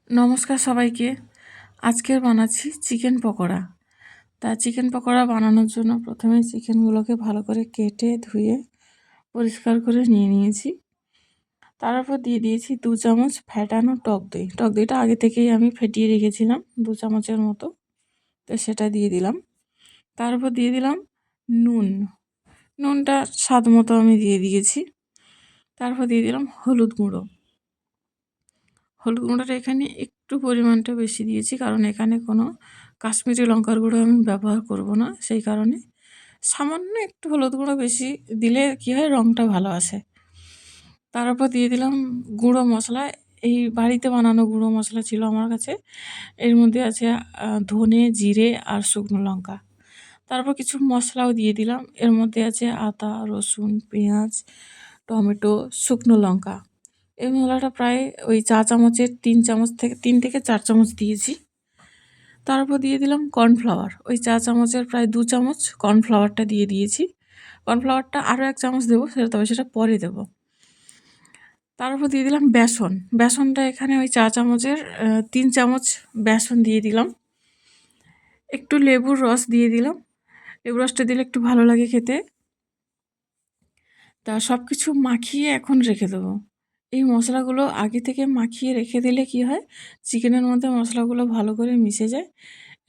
নমস্কার সবাইকে। আজকে বানাচ্ছি চিকেন পকোড়া। চিকেন পকোড়া বানানোর জন্য প্রথমে চিকেনগুলোকে ভালো করে কেটে ধুয়ে পরিষ্কার করে নিয়ে নিয়েছি। তারপর দিয়ে দিয়েছি 2 চামচ ফ্যাটানো টক দই। টক দইটা আগে থেকেই আমি ফেটিয়ে রেখেছিলাম 2 চামচের মতো, তো সেটা দিয়ে দিলাম। তারপর দিয়ে দিলাম নুনটা স্বাদ মতো আমি দিয়ে দিয়েছি। তারপর দিয়ে দিলাম হলুদ গুঁড়োটা এখানে একটু পরিমাণটা বেশি দিয়েছি, কারণ এখানে কোনো কাশ্মীরি লঙ্কার গুঁড়ো আমি ব্যবহার করব না, সেই কারণে সামান্য একটু হলুদ গুঁড়ো বেশি দিলে কী হয়, রঙটা ভালো আসে। তারপর দিয়ে দিলাম গুঁড়ো মশলা। এই বাড়িতে বানানো গুঁড়ো মশলা ছিল আমার কাছে। এর মধ্যে আছে ধনে, জিরে আর শুকনো লঙ্কা। তারপর কিছু মশলাও দিয়ে দিলাম। এর মধ্যে আছে আদা, রসুন, পেঁয়াজ, টমেটো, শুকনো লঙ্কা। এই মশলাটা প্রায় ওই চা চামচের 3 থেকে 4 চামচ দিয়েছি। তারপর দিয়ে দিলাম কর্নফ্লাওয়ার। ওই চা চামচের প্রায় 2 চামচ কর্নফ্লাওয়ারটা দিয়ে দিয়েছি। কর্নফ্লাওয়ারটা আরও 1 চামচ দেবো, তবে সেটা পরে দেবো। তারপর দিয়ে দিলাম বেসনটা এখানে ওই চা চামচের 3 চামচ বেসন দিয়ে দিলাম। একটু লেবুর রস দিয়ে দিলাম। লেবুর রসটা দিলে একটু ভালো লাগে খেতে। সব কিছু মাখিয়ে এখন রেখে দেবো। এই মশলাগুলো আগে থেকে মাখিয়ে রেখে দিলে কি হয়, চিকেনের মধ্যে মশলাগুলো ভালো করে মিশে যায়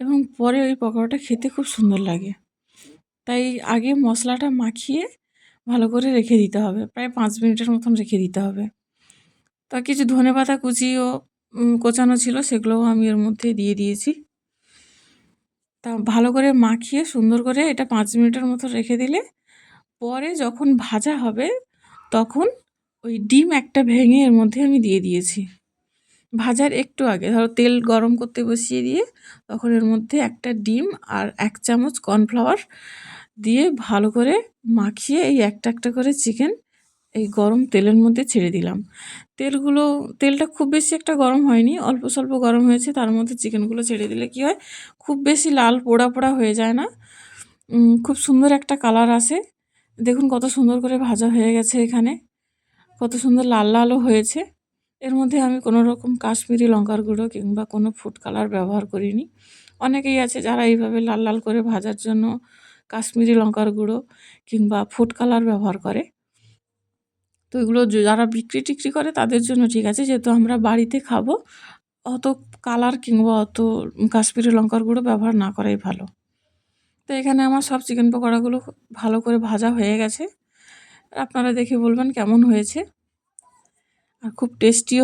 এবং পরে ওই পকোড়াটা খেতে খুব সুন্দর লাগে। তাই আগে মশলাটা মাখিয়ে ভালো করে রেখে দিতে হবে, প্রায় 5 মিনিটের মতন রেখে দিতে হবে। কিছু ধনেপাতা কুচিও কোচানো ছিল, সেগুলোও আমি এর মধ্যে দিয়ে দিয়েছি। ভালো করে মাখিয়ে সুন্দর করে এটা 5 মিনিটের মতো রেখে দিলে পরে যখন ভাজা হবে তখন ওই ডিম একটা ভেঙে এর মধ্যে আমি দিয়ে দিয়েছি। ভাজার একটু আগে ধরো তেল গরম করতে বসিয়ে দিয়ে তখন এর মধ্যে একটা ডিম আর 1 চামচ কর্নফ্লাওয়ার দিয়ে ভালো করে মাখিয়ে এই একটা করে চিকেন এই গরম তেলের মধ্যে ছেড়ে দিলাম। তেলটা খুব বেশি একটা গরম হয়নি, অল্প স্বল্প গরম হয়েছে। তার মধ্যে চিকেনগুলো ছেড়ে দিলে কি হয়, খুব বেশি লাল পোড়া হয়ে যায় না, খুব সুন্দর একটা কালার আসে। দেখুন কত সুন্দর করে ভাজা হয়ে গেছে, এখানে কত সুন্দর লাল লালও হয়েছে। এর মধ্যে আমি কোনো রকম কাশ্মীরি লঙ্কার গুঁড়ো কিংবা কোনো ফুড কালার ব্যবহার করিনি। অনেকেই আছে যারা এইভাবে লাল লাল করে ভাজার জন্য কাশ্মীরি লঙ্কার গুঁড়ো কিংবা ফুড কালার ব্যবহার করে। তো এগুলো যারা বিক্রি করে তাদের জন্য ঠিক আছে, যেহেতু আমরা বাড়িতে খাবো, অত কালার কিংবা অত কাশ্মীরি লঙ্কার গুঁড়ো ব্যবহার না করাই ভালো। তো এখানে আমার সব চিকেন পকোড়াগুলো ভালো করে ভাজা হয়ে গেছে। আপনারা দেখে বলবেন কেমন হয়েছে। আর খুব টেস্টিও